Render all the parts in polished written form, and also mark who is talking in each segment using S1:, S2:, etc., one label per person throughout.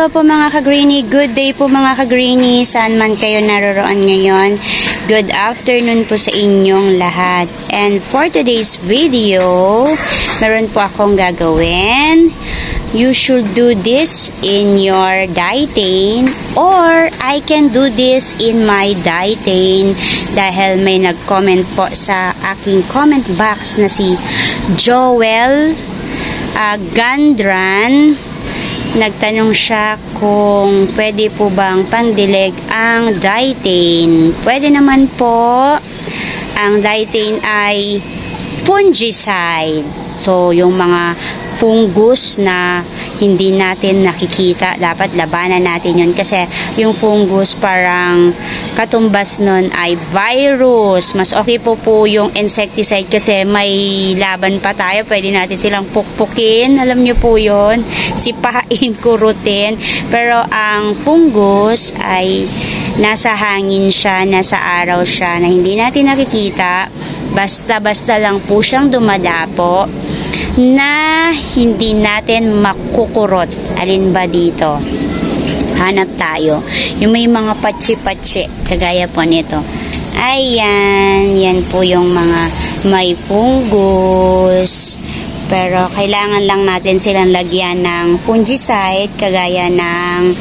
S1: Hello po mga ka-greenie, good day po mga ka-greenie, saan man kayo naroroon ngayon. Good afternoon po sa inyong lahat. And for today's video, meron po akong gagawin. You should do this in your dietane or I can do this in my dietane dahil may nag-comment po sa aking comment box na si Joel Gandran. Nagtanong siya kung pwede po bang pandilig ang dietane. Pwede naman po. Ang dietane ay fungicide. So, yung mga fungus na hindi natin nakikita, dapat labanan natin yun. Kasi yung fungus parang katumbas nun ay virus. Mas okay po yung insecticide kasi may laban pa tayo. Pwede natin silang pukpukin. Alam nyo po yun. Sipain, kurutin. Pero ang fungus ay nasa hangin siya, nasa araw siya na hindi natin nakikita. Basta-basta lang po siyang dumadapo na hindi natin makukurot. Alin ba dito? Hanap tayo. Yung may mga patsi-patsi, kagaya po nito. Ayan, yan po yung mga may fungus. Pero kailangan lang natin silang lagyan ng fungicide, kagaya ng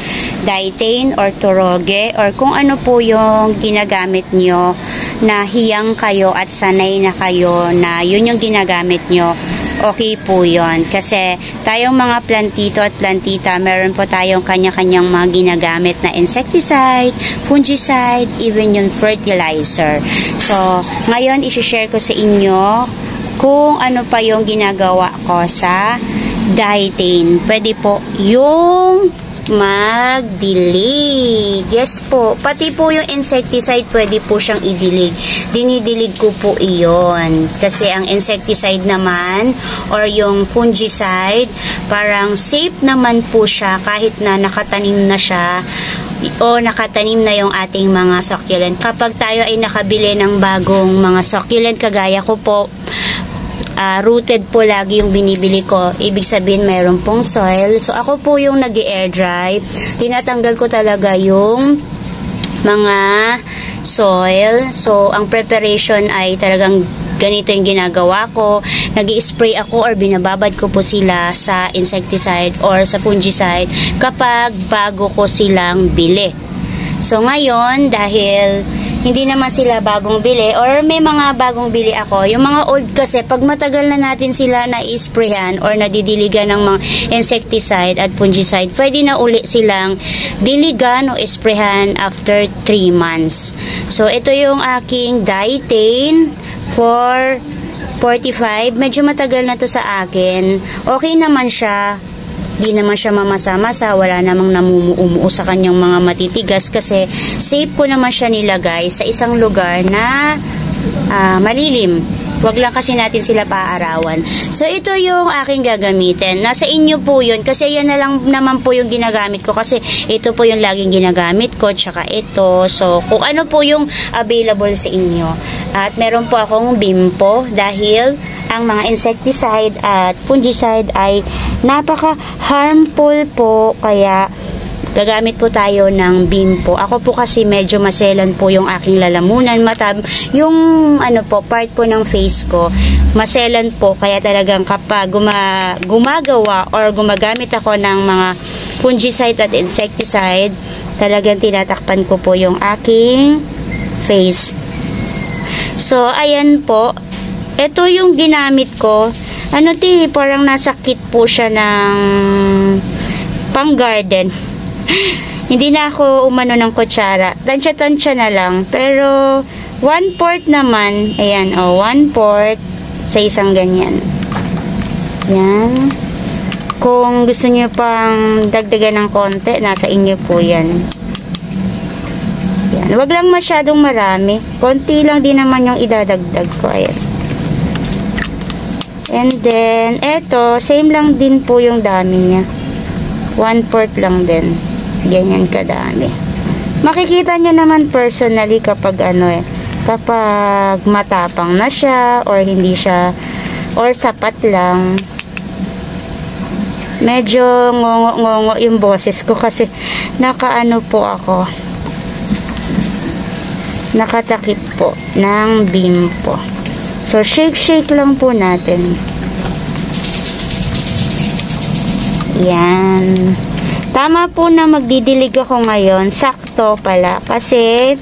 S1: dietane or turoge, or kung ano po yung ginagamit nyo na hiyang kayo at sanay na kayo na yun yung ginagamit nyo. Okay po yun. Kasi tayong mga plantito at plantita, meron po tayong kanya-kanyang mga ginagamit na insecticide, fungicide, even yung fertilizer. So, ngayon isi-share ko sa inyo kung ano pa yung ginagawa ko sa dietane. Pwede po yung magdilig. Yes po. Pati po yung insecticide, pwede po siyang idilig. Dinidilig ko po iyon. Kasi ang insecticide naman, or yung fungicide, parang safe naman po siya kahit na nakatanim na siya o nakatanim na yung ating mga succulent. Kapag tayo ay nakabili ng bagong mga succulent, kagaya ko po, rooted po lagi yung binibili ko. Ibig sabihin mayroon pong soil. So ako po yung nag-air dry. Tinatanggal ko talaga yung mga soil. So ang preparation ay talagang ganito yung ginagawa ko. Nag-i-spray ako or binababad ko po sila sa insecticide or sa fungicide kapag bago ko silang bili. So ngayon, dahil hindi naman sila bagong bili or may mga bagong bili ako. Yung mga old kasi, pag matagal na natin sila na-sprayan or nadidiligan ng mga insecticide at fungicide, pwede na uli silang diligan o sprayhan after 3 months. So, ito yung aking dietane for 45. Medyo matagal na to sa akin. Okay naman siya. Di naman siya mamasa-masa, wala namang namumuo sa kanyang mga matitigas kasi safe ko naman siya nilagay sa isang lugar na malilim. Wag lang kasi natin sila paarawan. So ito yung aking gagamitin. Nasa inyo po yun kasi yan na lang naman po yung ginagamit ko kasi ito po yung laging ginagamit ko tsaka ito. So kung ano po yung available sa inyo. At meron po akong Bimpo dahil ang mga insecticide at fungicide ay napaka-harmful po, kaya gagamit po tayo ng Bimpo. Ako po kasi medyo maselan po yung aking lalamunan, yung ano po, part po ng face ko, maselan po, kaya talagang kapag gumagawa or gumagamit ako ng mga fungicide at insecticide, talagang tinatakpan ko po yung aking face. So, ayan po. Ito yung ginamit ko. Parang nasa kit po siya ng pang garden. Hindi na ako umano ng kutsara. Tansya-tansya na lang. Pero 1/4 naman. Ayan, 1/4 sa isang ganyan. Yan. Kung gusto niyo pang dagdagan ng konti, nasa inyo po yan. Yan. Wag lang masyadong marami. Konti lang din naman yung idadagdag ko. Ayan. And then, eto, same lang din po yung dami niya. 1/4 lang din. Ganyan kadami. Makikita nyo naman personally kapag kapag matapang na siya or hindi siya or sapat lang. Medyo ngongo-ngongo yung boses ko kasi nakaano po ako. Nakatakip po ng Bimpo. So, shake lang po natin. Yan. Tama po na magdidilig ako ngayon. Sakto pala. Kasi,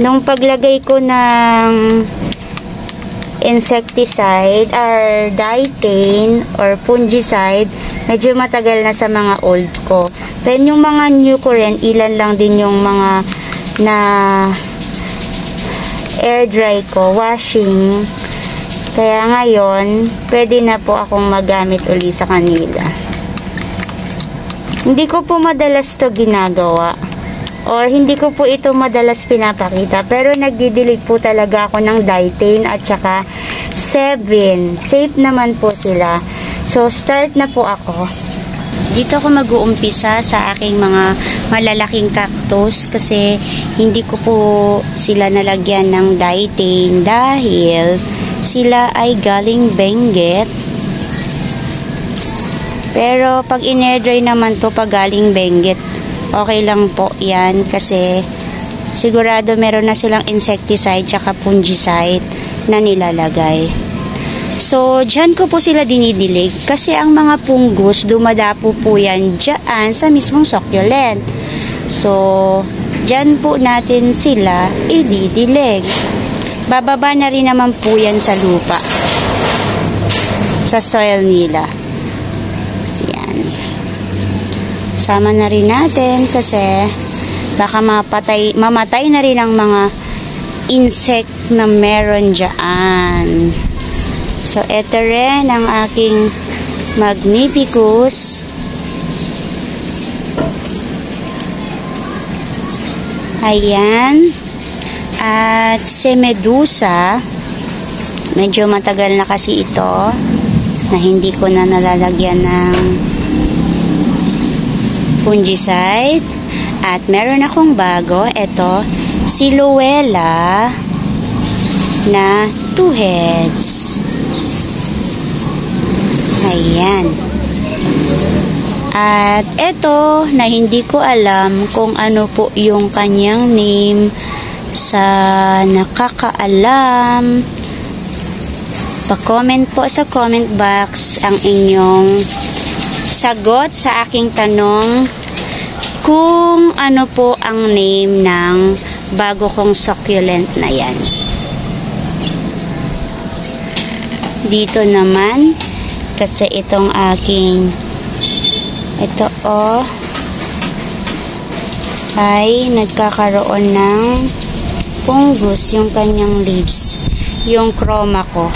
S1: nung paglagay ko ng insecticide or dietane or fungicide, medyo matagal na sa mga old ko. Then, yung mga new ko rin, ilan lang din yung mga na air dry ko, washing. Kaya ngayon, pwede na po akong magamit uli sa kanila. Hindi ko po madalas to ginagawa. Or hindi ko po ito madalas pinapakita. Pero nagdidilig po talaga ako ng dietane at saka 7. Safe naman po sila. So, start na po ako. Dito ako mag-uumpisa sa aking mga malalaking cactus kasi hindi ko po sila nalagyan ng dietane dahil sila ay galing Benguet. Pero pag in-air dry naman to pag galing Benguet, okay lang po yan kasi sigurado meron na silang insecticide tsaka fungicide na nilalagay. So, dyan ko po sila dinidilig kasi ang mga fungus, dumadapo po yan dyan sa mismong succulent. So, dyan po natin sila ididilig. Bababa na rin naman po yan sa lupa. Sa soil nila. Yan. Sama na rin natin kasi baka mamatay na rin ang mga insect na meron dyan. So, ito rin ang aking Magnificus. Ayan. At si Medusa. Medyo matagal na kasi ito na hindi ko na nalalagyan ng fungicide. At meron akong bago. Ito, si Luella na 2 heads. Ayan. At ito na hindi ko alam kung ano po yung kanyang name. Sa nakakaalam, pa-comment po sa comment box ang inyong sagot sa aking tanong kung ano po ang name ng bago kong succulent na yan. Dito naman kasi itong aking ito ay nagkakaroon ng fungus yung kanyang leaves, yung chroma ko.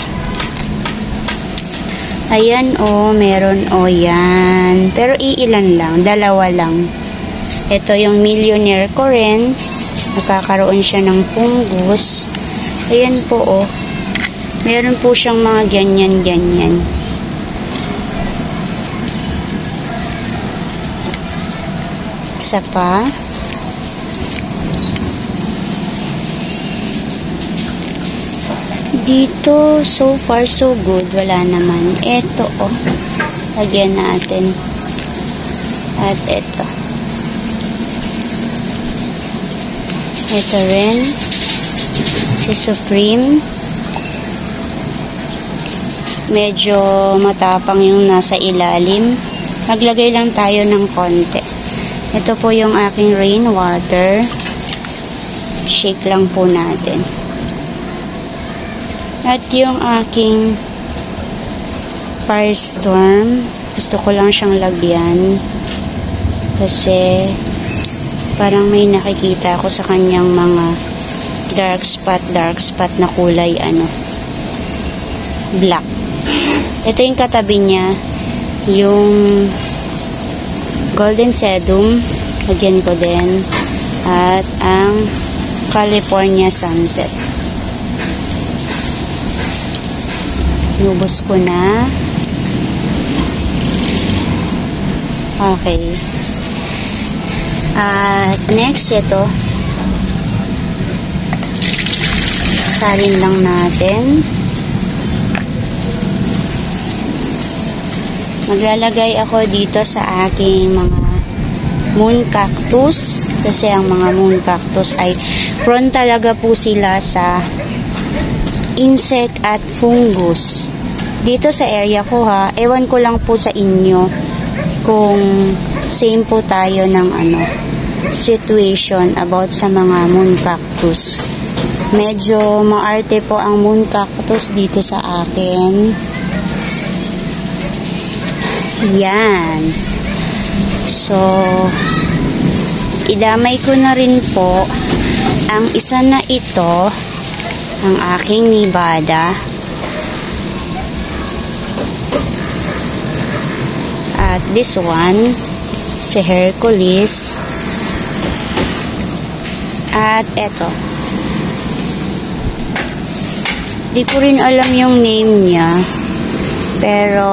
S1: Ayan meron yan. Pero iilan lang, 2 lang. Ito yung millionaire ko rin, nakakaroon siya ng fungus. Ayan po meron po siyang mga ganyan. Isa pa. Dito, so far so good. Wala naman. Ito, lagyan natin. At ito. Ito rin. Si Supreme. Medyo matapang yung nasa ilalim. Maglagay lang tayo ng konti. Ito po yung aking rainwater. Shake lang po natin. At yung aking firestorm, gusto ko lang siyang lagyan kasi parang may nakikita ako sa kanyang mga dark spot na kulay black. Ito yung katabi niya, yung golden sedum, lagyan ko din, at ang California sunset. Inubos ko na. Okay. At next, ito. Salin lang natin. Maglalagay ako dito sa aking mga moon cactus kasi ang mga moon cactus ay prone talaga po sila sa insect at fungus. Dito sa area ko ha, ewan ko lang po sa inyo kung same po tayo ng situation about sa mga moon cactus. Medyo maarte po ang moon cactus dito sa akin. Yan. So, idamay ko na rin po ang isa na ito, ang aking Nevada. At this one, si Hercules. At eto. Di ko rin alam yung name niya. Pero,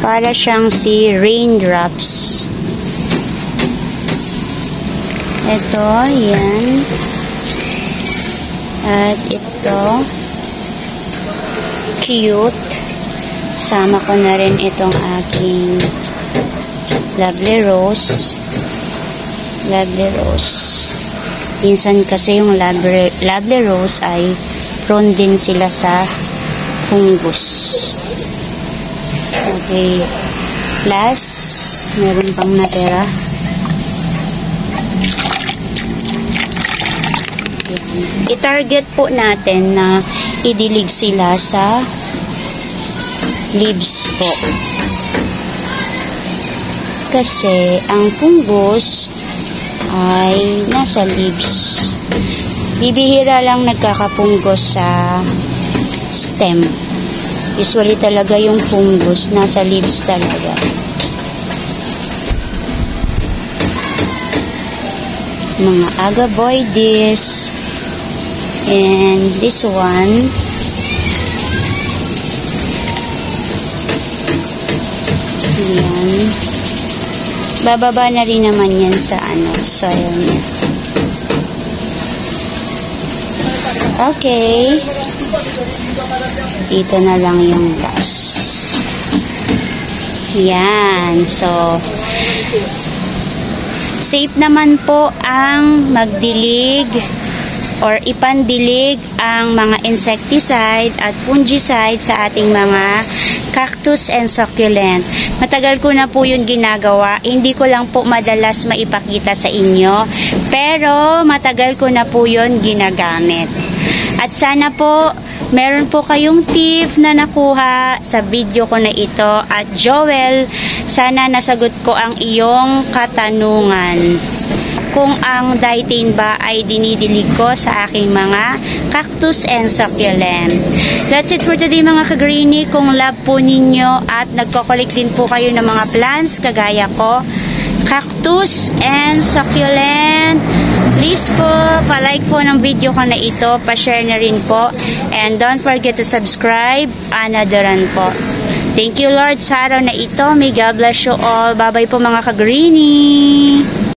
S1: para siyang si Raindrops. Ito, yan. At ito, cute. Sama ko na rin itong aking Lovely Rose. Lovely Rose. Minsan kasi yung Lovely Rose ay prone din sila sa fungus. Okay. Last, meron pang natira. I-target po natin na idilig sila sa leaves po. Kasi ang fungus ay nasa leaves. Bibihira lang nagkakapunggos sa stem. Usually talaga yung fungus nasa leaves talaga. Mga Agaboides. And this one. Ayan. Bababa na rin naman yan sa soil niya. Okay. Dito na lang yung gas. Yan. So, safe naman po ang magdilig or ipandilig ang mga insecticide at fungicide sa ating mga cactus and succulent. Matagal ko na po yun ginagawa. Hindi ko lang po madalas maipakita sa inyo. Pero matagal ko na po yun ginagamit. At sana po meron po kayong tip na nakuha sa video ko na ito. At Joel, sana nasagot ko ang iyong katanungan. Kung ang dietane ba ay dinidilig ko sa aking mga cactus and succulent. That's it for today mga ka-greenie. Kung love po ninyo at nagko-collect din po kayo ng mga plants kagaya ko, cactus and succulent, please po, pa-like po ng video ko na ito, pa-share na rin po, and don't forget to subscribe, another po. Thank you Lord sa araw na ito. May God bless you all. Bye-bye po mga ka-greenie.